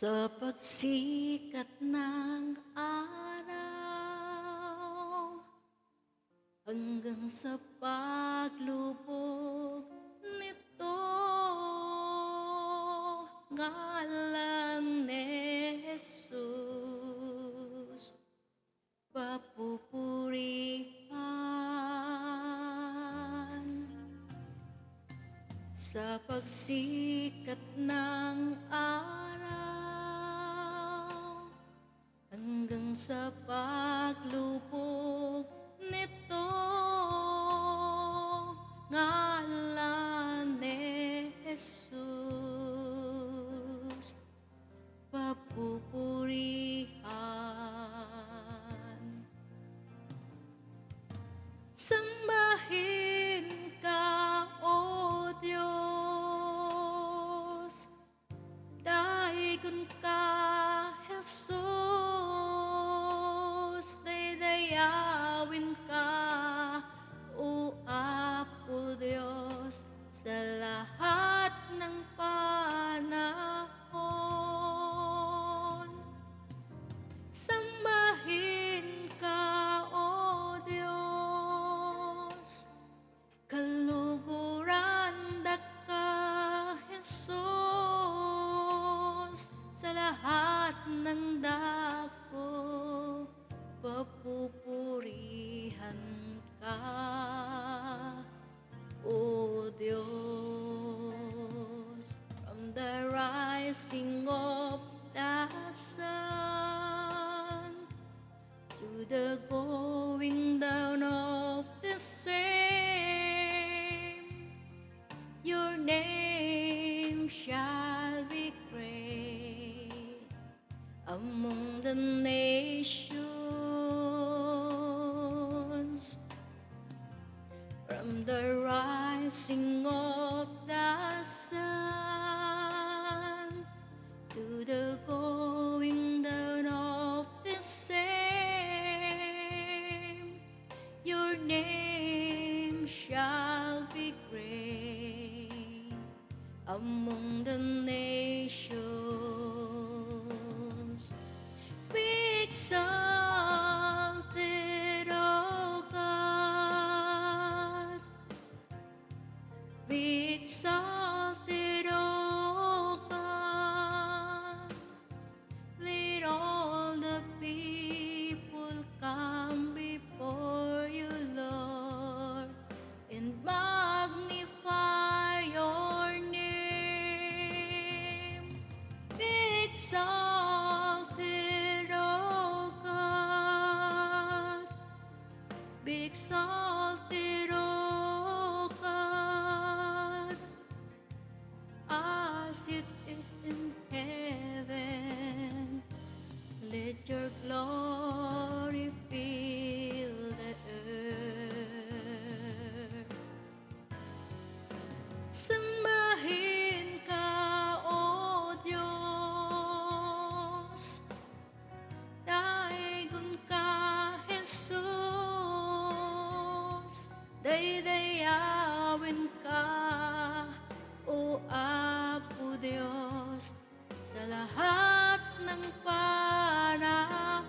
Sa pagsikat ng araw hanggang sa paglubog nito, ngalan ni Jesus papupurihan. Sa pagsikat ng araw hanggang sa paglubog nito, ngalan ni Jesus papupurihan. Sambahin ka, O Diyos, dahigon ka, Jesus, daydayawin ka, O Apo Diyos, sa lahat ng panahon. Sambahin ka, O Diyos, kaluguran ka, Jesus, sa lahat ng dako, papupurihan ka, O Diyos. From the rising of the sun to the going down of the same, your name shall be great among the nations. From the rising of the sun to the going down of the same, your name shall be great among the nations. Be exalted, O God, be exalted, O God. Let all the people come before you, Lord, and magnify your name. Be exalted, O God, be exalted, O God, as it is in heaven. Let your glory fill the earth. Sambahin ka, O Diyos, dahigon ka, Jesus, daydayawin ka, O Apo Diyos, sa lahat ng panahon.